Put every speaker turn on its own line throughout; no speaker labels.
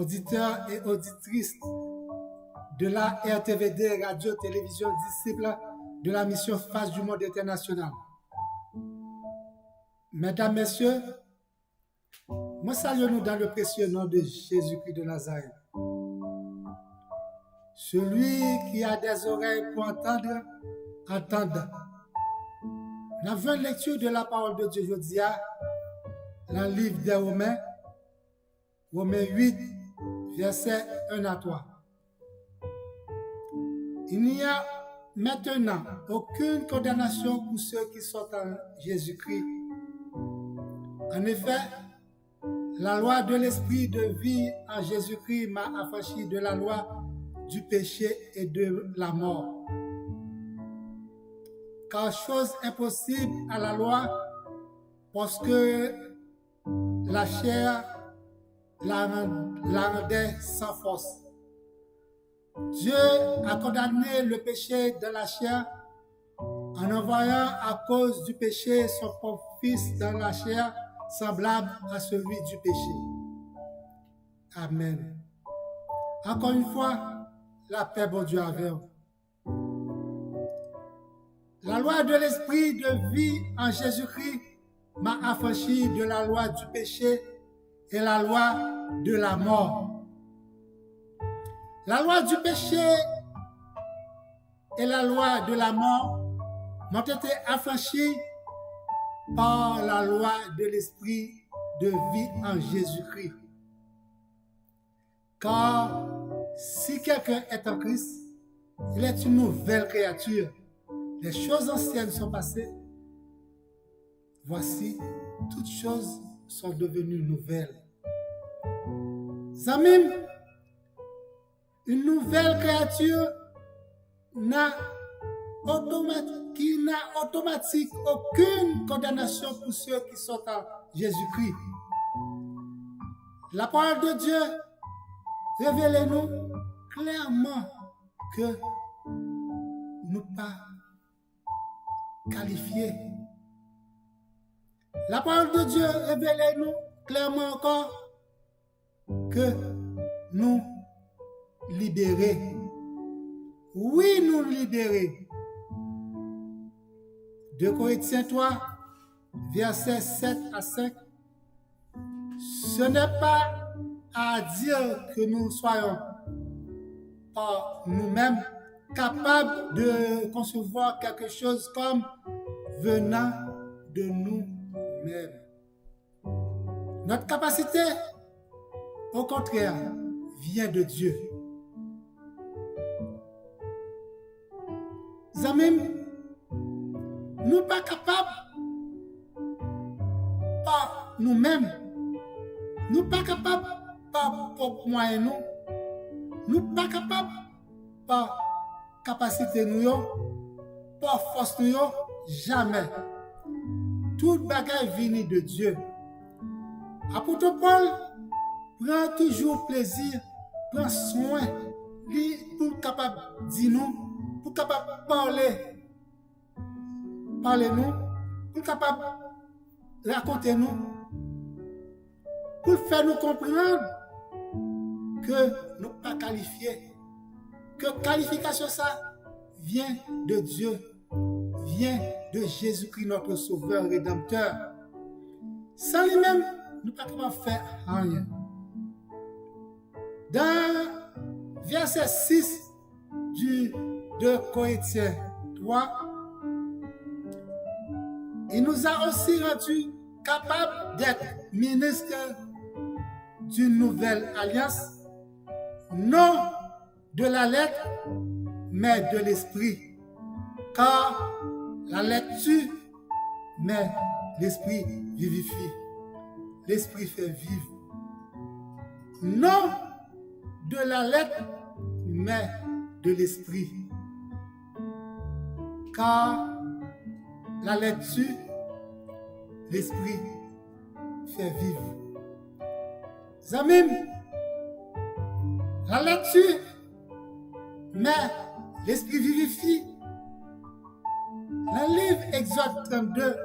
auditeurs et auditrices de la RTVD, Radio-Télévision Disciple de la mission Face du Monde International. Mesdames, Messieurs, moi saluons-nous dans le précieux nom de Jésus-Christ de Nazareth. Celui qui a des oreilles pour entendre, entende. Nous avons une lecture de la parole de Dieu aujourd'hui, dans le livre des Romains, Romains 8, versets 1 à 3. Il n'y a maintenant aucune condamnation pour ceux qui sont en Jésus-Christ. En effet, la loi de l'esprit de vie en Jésus-Christ m'a affranchi de la loi du péché et de la mort. Car chose impossible à la loi, parce que la chair la rendait sans force. Dieu a condamné le péché de la chair en envoyant à cause du péché son propre Fils dans la chair semblable à celui du péché. Amen. Encore une fois, la paix, bon Dieu, avec vous. La loi de l'esprit de vie en Jésus-Christ m'a affranchi de la loi du péché et la loi de la mort. La loi du péché et la loi de la mort m'ont été affranchis par la loi de l'esprit de vie en Jésus-Christ. Car si quelqu'un est en Christ, il est une nouvelle créature. Les choses anciennes sont passées. Voici, toutes choses sont devenues nouvelles. Zamim, une nouvelle créature qui n'a automatique aucune condamnation pour ceux qui sont en Jésus-Christ. La parole de Dieu révèle-nous clairement que nous pas qualifiés. La parole de Dieu révèle-nous clairement encore que nous libérés. Oui, nous libérés. 2 Corinthiens 3, versets 7 à 5. Ce n'est pas à dire que nous soyons par nous-mêmes capables de concevoir quelque chose comme venant de nous-mêmes. Notre capacité, au contraire, vient de Dieu. Zamim, nous pas capables par nous-mêmes, nous pas capables par propre moyen nous pas capables par capacité nous, par force nous, jamais. Toute bagaille vient de Dieu. Apôtre Paul prend toujours plaisir, prend soin, lui pour capable dire nous, pour capable parler nous, pour capable raconter nous, pour faire nous comprendre que nous pas qualifiés, que qualification ça vient de Dieu, vient de Jésus-Christ notre Sauveur Rédempteur. Sans lui-même, nous ne pouvons pas faire rien. Dans verset 6 du 2 Corinthiens 3, il nous a aussi rendus capables d'être ministres d'une nouvelle alliance, non de la lettre, mais de l'esprit. Car la lettre tue, mais l'esprit vivifie. L'esprit fait vivre. Non de la lettre, mais de l'esprit. Car la lettre tue, l'esprit fait vivre. Zamim, la lettre tue, mais l'esprit vivifie. Le livre Exode 32,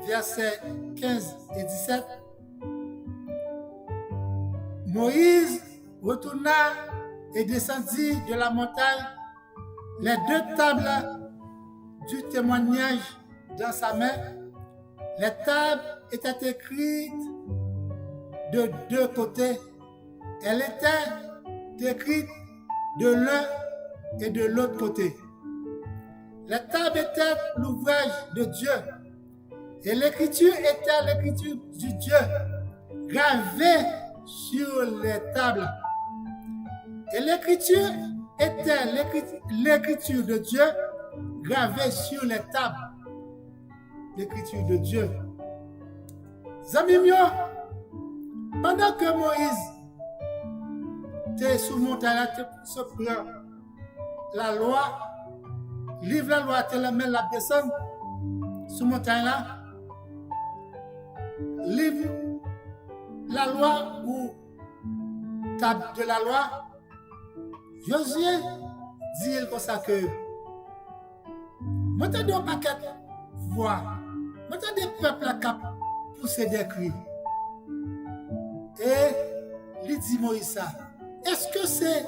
versets 15 et 17, Moïse retourna et descendit de la montagne les 2 tables du témoignage dans sa main. Les tables étaient écrites de 2 côtés. Elles étaient écrites de l'un et de l'autre côté. Les tables étaient l'ouvrage de Dieu et l'écriture était l'écriture du Dieu gravée sur les tables. Et l'écriture était l'écriture de Dieu gravée sur les tables. L'écriture de Dieu. Zami mio, pendant que Moïse était sous montagne, se prend la loi, livre la loi, te la met la descendre sous montagne là, livre la loi ou table de la loi. Josué dit comme ça que moi t'ai donné un paquet de voix, moi t'ai des peuples à cap pousser des cris. Et il dit Moïse ça. Est-ce que c'est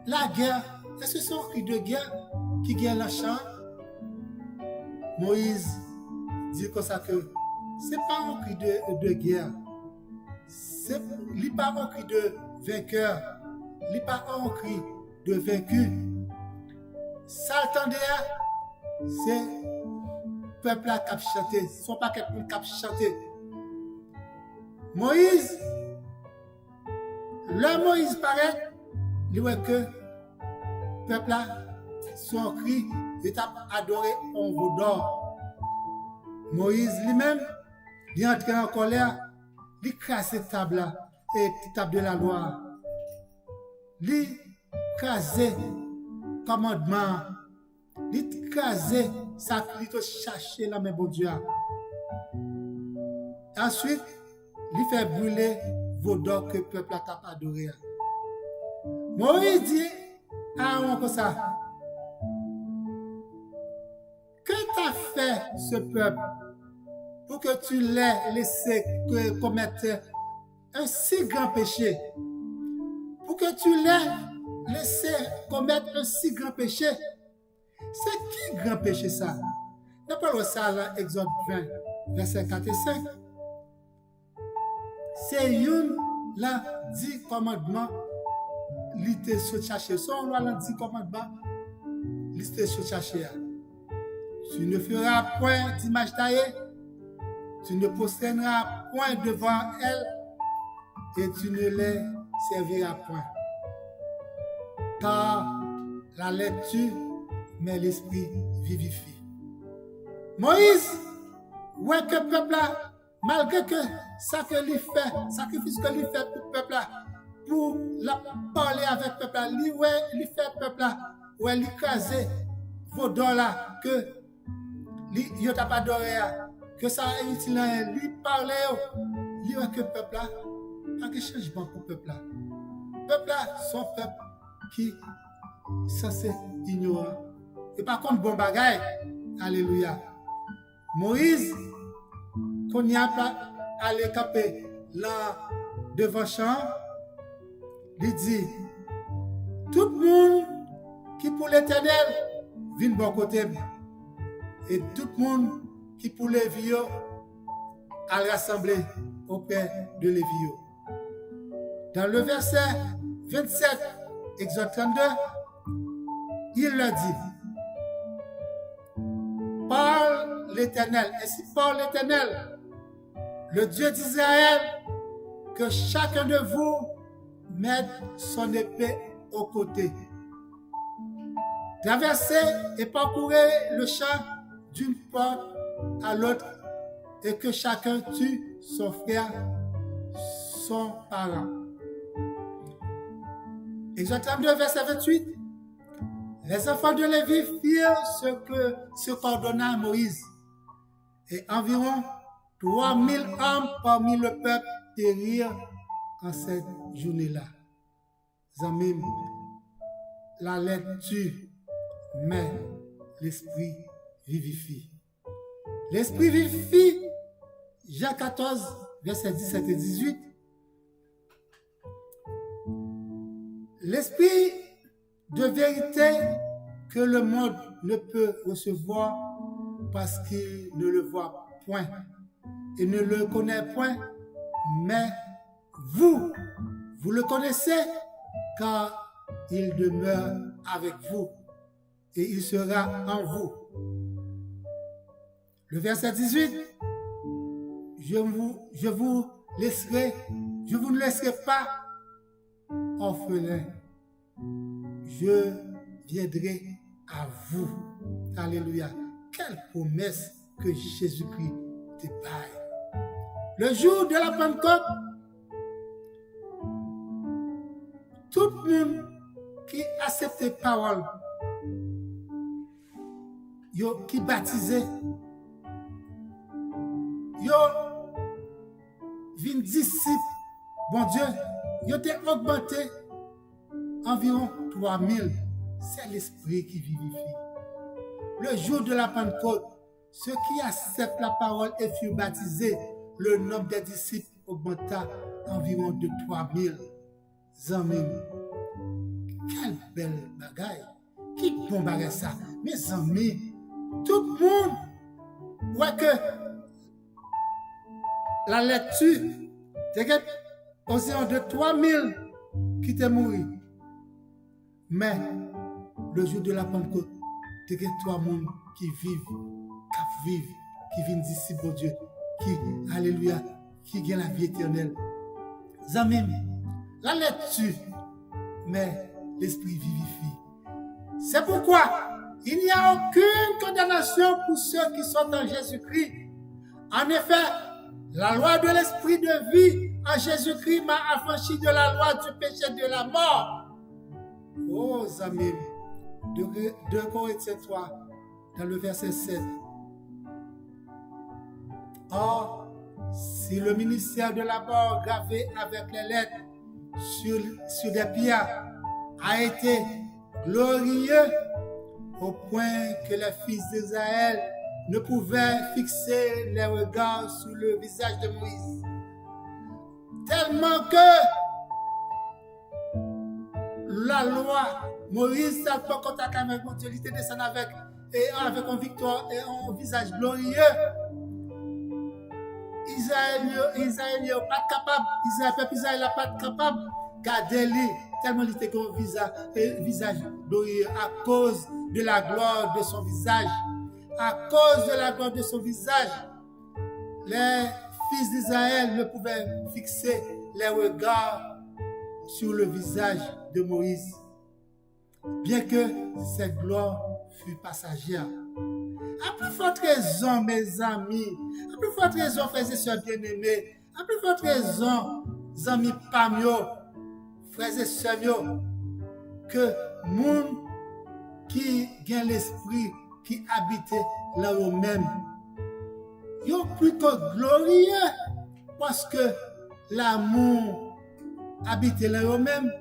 la guerre? Est-ce que c'est un cri de guerre qui gagne la chambre? Moïse dit comme ça que c'est pas un cri de guerre. C'est pas un cri de vainqueur. C'est pas un cri de vaincu. Ça attendait, c'est le peuple qui a chanté. Ce ne sont pas quelqu'un qui a chanté. Moïse, le Moïse paraît, il voit que le peuple a son cri, il a adoré un veau d'or. Moïse lui-même, il est entré en colère, il crasse cette table-là, et la table de la loi. Il crasse le commandement, il crasse ça qu'il a cherché là, mais bon Dieu. Ensuite, il fait brûler vos d'or que le peuple a adoré. Moïse dit à Aaron comme ça. Que t'as fait ce peuple pour que tu l'aies laissé commettre un si grand péché? Pour que tu l'aies laissé commettre un si grand péché? C'est qui grand péché ça? Nous parlons ça dans Exode 20, verset 4 et 5. C'est une là 10 commandements. L'ité se chercher. Son loi là 10 commandements. L'ité se chercher. Tu ne feras point d'image taillée. Tu ne prosterneras point devant elle. Et tu ne les serviras point. Car la lecture mais l'esprit vivifie. Moïse, ouais que le peuple là, malgré que ça que lui fait, sacrifice que lui fait pour le peuple là, pour parler avec le peuple là, lui fait le peuple là, ouais, lui craser vos dons là, que lui n'a pas adoré, que ça est utile, lui parler, lui ouais que le peuple là, pas de changement pour le peuple là. Le peuple là, son peuple qui, ça c'est ignorant. Et par contre, bon bagaille, alléluia. Moïse, qu'on y a pas allé camper là devant champ, il dit, tout le monde qui pour l'éternel vient de bon côté. Et tout le monde qui pour les vieux a rassemblé au père de Lévi. Dans le verset 27, Exode 32, il leur dit, parle l'Éternel, ainsi parle l'Éternel, le Dieu d'Israël, que chacun de vous mette son épée au côté. Traversez et parcourez le champ d'une porte à l'autre, et que chacun tue son frère, son parent. Exode 32, verset 28. Les enfants de Lévi firent ce qu'ordonna Moïse. Et environ 3000 hommes parmi le peuple périrent en cette journée-là. Amis, la lecture met l'esprit vivifie. L'esprit vivifie, Jean 14, verset 17 et 18. L'esprit de vérité que le monde ne peut recevoir parce qu'il ne le voit point et ne le connaît point, mais vous le connaissez car il demeure avec vous et il sera en vous. Le verset 18, je vous ne laisserai pas orphelin. Je viendrai à vous. Alléluia. Quelle promesse que Jésus-Christ te baille. Le jour de la Pentecôte, tout le monde qui accepte les paroles, qui baptisé, vin disciple, bon Dieu, ils ont augmenté environ 3000. C'est l'esprit qui vivifie. Le jour de la Pentecôte, ceux qui acceptent la parole et furent baptisés, le nombre des disciples augmenta environ de 3000. Amis, quelle belle bagaille. Qui bon bagaille ça? Mes amis, tout le monde voit que la lecture, c'est environ de 3000 qui étaient morts. Mais le jour de la Pentecôte, il y a 3 personnes qui vivent, qui viennent d'ici, bon Dieu, qui, alléluia, qui ont la vie éternelle. Amis, la lecture, mais l'esprit vivifie. C'est pourquoi il n'y a aucune condamnation pour ceux qui sont en Jésus-Christ. En effet, la loi de l'esprit de vie en Jésus-Christ m'a affranchi de la loi du péché et de la mort. Oh, amis, 2 Corinthiens 3, dans le verset 7. Or, si le ministère de la mort gravé avec les lettres sur des pierres a été glorieux au point que les fils d'Israël ne pouvaient fixer les regards sur le visage de Moïse, tellement que la loi, Moïse, ça peut contact avec mon Dieu, il était descendu avec une victoire et un visage glorieux. Israël n'est pas capable, peuple Israël n'est pas capable de garder lui, tellement il était un visage glorieux à cause de la gloire de son visage. À cause de la gloire de son visage, les fils d'Israël ne pouvaient fixer les regards sur le visage de Moïse, bien que cette gloire fût passagère. À plus forte raison, mes amis, à plus forte raison, frères et sœurs bien-aimés, à plus forte raison, amis Pamio, frères et sœurs, que monde qui gagne l'esprit, qui habitait là où même, ils sont plus que glorieux, parce que l'amour habitait là où même,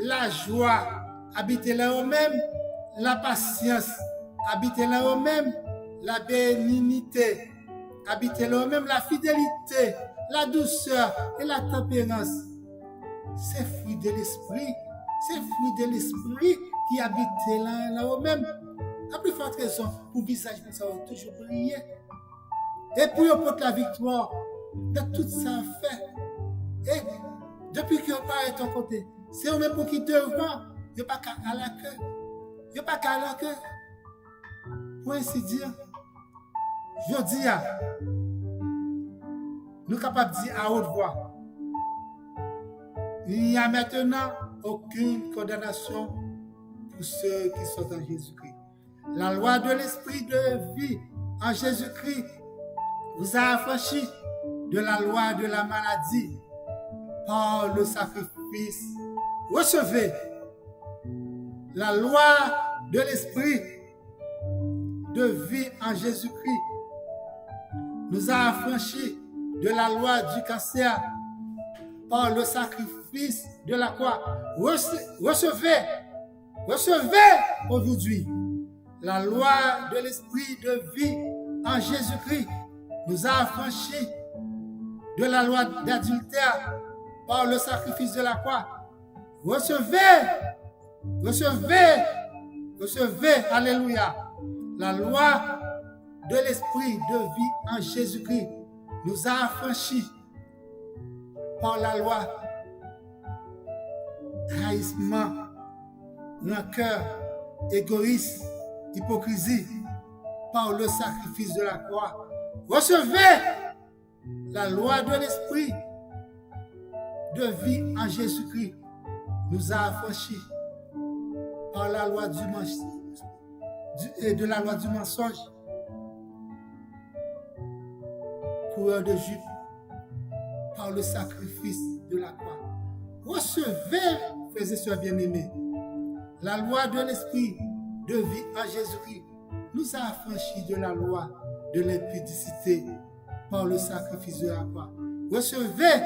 la joie habitait là où même, la patience habitait là où même, la bénignité habitait là où même, la fidélité, la douceur et la tempérance. C'est fruit de l'esprit, qui habitait là où même. La plus forte raison pour visage nous avons toujours brillé. Et puis on porte la victoire de tout ça fait. Et depuis qu'on parle de ton côté, c'est eux-mêmes pour qui devant, il n'y a pas qu'à la queue. Il n'y a pas qu'à la queue. Pour ainsi dire, je dis, nous sommes capables de dire à haute voix, il n'y a maintenant aucune condamnation pour ceux qui sont en Jésus-Christ. La loi de l'esprit de vie en Jésus-Christ vous a affranchi de la loi de la maladie par le sacrifice. Recevez la loi de l'esprit de vie en Jésus-Christ nous a affranchis de la loi du cancer par le sacrifice de la croix. Recevez aujourd'hui la loi de l'esprit de vie en Jésus-Christ nous a affranchis de la loi d'adultère par le sacrifice de la croix. Recevez Recevez, alléluia, la loi de l'esprit de vie en Jésus-Christ nous a affranchis par la loi haïssement, rancœur, égoïsme, hypocrisie, par le sacrifice de la croix. Recevez la loi de l'esprit de vie en Jésus-Christ nous a affranchis par la loi du mensonge, coureur de Jude, par le sacrifice de la croix. Recevez, frères et sœurs bien-aimés, la loi de l'esprit de vie en Jésus-Christ nous a affranchis de la loi de l'impudicité par le sacrifice de la croix. Recevez,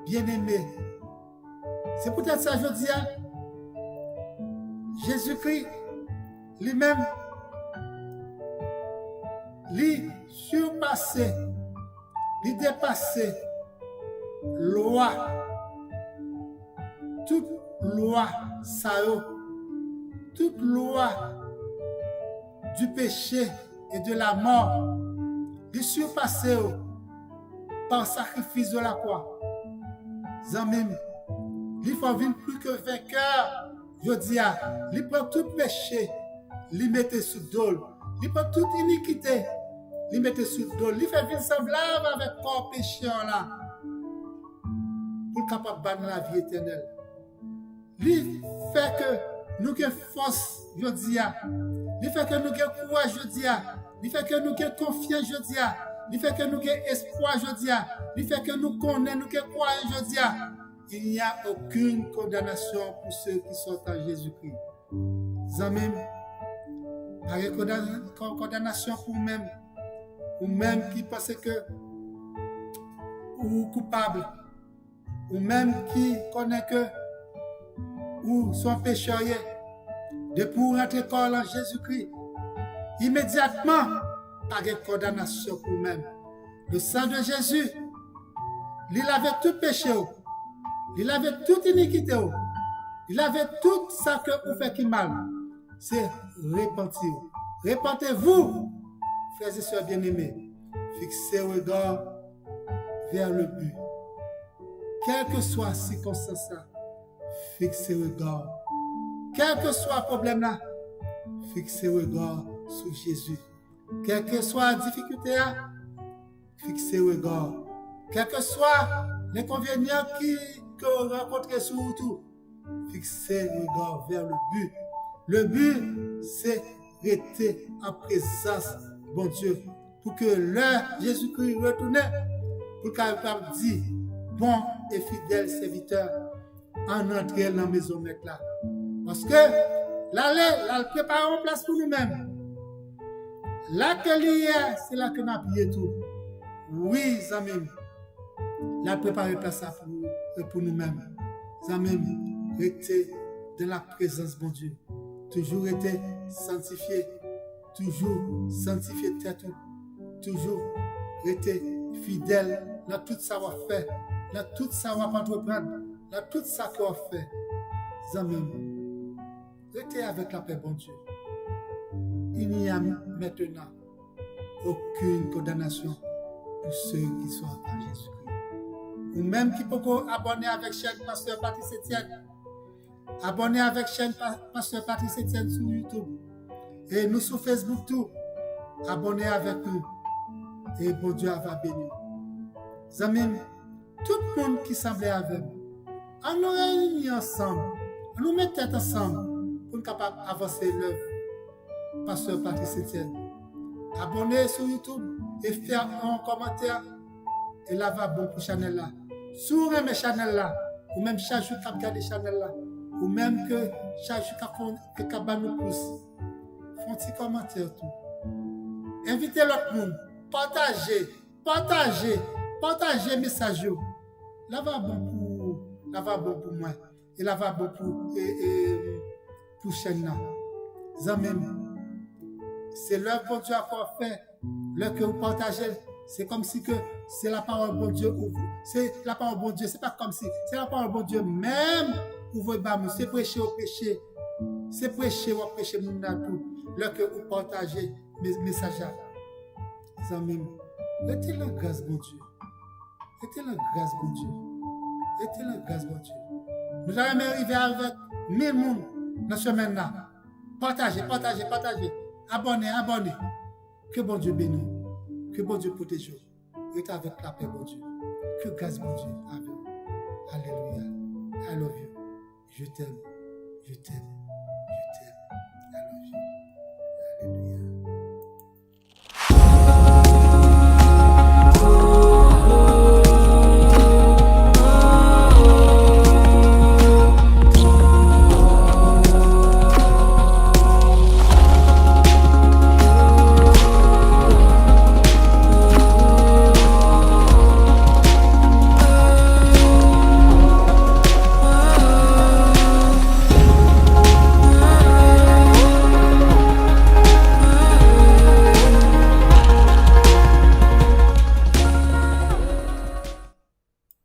bien-aimés. C'est peut-être ça, je dis, Jésus-Christ lui-même, lui surpassé, lui dépassé, loi, toute loi, toute loi du péché et de la mort, lui surpassé par sacrifice de la croix. Zamim, il faut vivre plus que vainqueur. Je dis, il prend tout péché, il mette sous dol. Il prend toute iniquité, il mette sous dol. Il fait vivre semblable avec corps pécheur là, pour capable de la vie éternelle. Il fait que nous avons force, je dis, il fait que nous avons courage, je dis, il fait que nous avons confiance, je dis, il fait que nous avons espoir, je dis, il fait que nous connaissons, nous avons croyance, je dis. Il n'y a aucune condamnation pour ceux qui sont en Jésus-Christ. Zamim, pas de condamnation pour vous-même, ou même qui pense que ou coupable, ou même qui connaît que ou sont pécheurs, de pour rentrer en Jésus-Christ. Immédiatement, pas de condamnation pour vous-même. Le sang de Jésus, il avait tout péché. Il avait toute iniquité. Il avait tout ça que vous faites qui mal. C'est repentir. Repentez-vous, frères et sœurs bien-aimés. Fixez le regard vers le but. Quelle que soit la circonstance, fixez le regard. Quel que soit le problème là, fixez le regard sur Jésus. Quelle que soit la difficulté là, fixez le regard. Quel que soit l'inconvénient que vous rencontrez sur tout, fixez le regard vers le but. Le but, c'est rester en présence, bon Dieu, pour que l'heure Jésus-Christ retourne, pour qu'il puisse dire, bon et fidèle serviteur, en entrer dans la maison maître là. Parce que là, prépare une place pour nous-mêmes. Là que l'hier, c'est là que nous avons prié tout. Oui, amis. Là, préparer place pour nous-mêmes. Amis, rester dans la présence, bon Dieu. Toujours rester sanctifié. Toujours sanctifier tête. Toujours rester fidèle dans tout savoir-faire. Dans tout savoir entreprendre. Dans tout ça qu'on fait. Amis, restez avec la paix, bon Dieu. Il n'y a maintenant aucune condamnation pour ceux qui sont en Jésus-Christ. Ou même qui peut abonner avec chaîne Pasteur Patrice Etienne. Abonner avec chaîne Pasteur Patrice Etienne sur YouTube. Et nous sur Facebook tout. Abonnez avec nous. Et bon Dieu va bénir. Amis, tout le monde qui semblait avec nous, on nous réunit ensemble. On nous met tête ensemble pour nous capables d'avancer l'œuvre. Pasteur Patrice Etienne. Abonnez sur YouTube et faire un commentaire. Et là va bon pour Chanel là. Sur mes Chanel là, ou même chaque jour qu'on regarde Chanel là, ou même que chaque jour qu'on nous pousse, font petit commentaire tout. Invitez l'autre monde, partagez message. Là va bon pour moi, et là va bon pour chaîne là. C'est l'œuvre que Dieu a encore fait, l'œuvre que vous partagez. C'est comme si que c'est la parole de bon Dieu. C'est la parole de bon Dieu. C'est pas comme si. C'est la parole de bon Dieu. Même pour vous, c'est prêcher au péché. C'est prêcher ou prêcher mon tout. Là que vous partagez mes messages. Les amis, mettez la grâce, bon Dieu. Mettez la grâce, bon Dieu. Mettez la grâce, bon Dieu. Nous allons arriver avec 1000 personnes dans ce semaine-là. Partagez. Abonnez. Que bon Dieu bénisse. Que bon Dieu protège. Restez avec la paix, bon Dieu. Que grâce, bon Dieu, avec vous. Alléluia. I love you. Je t'aime.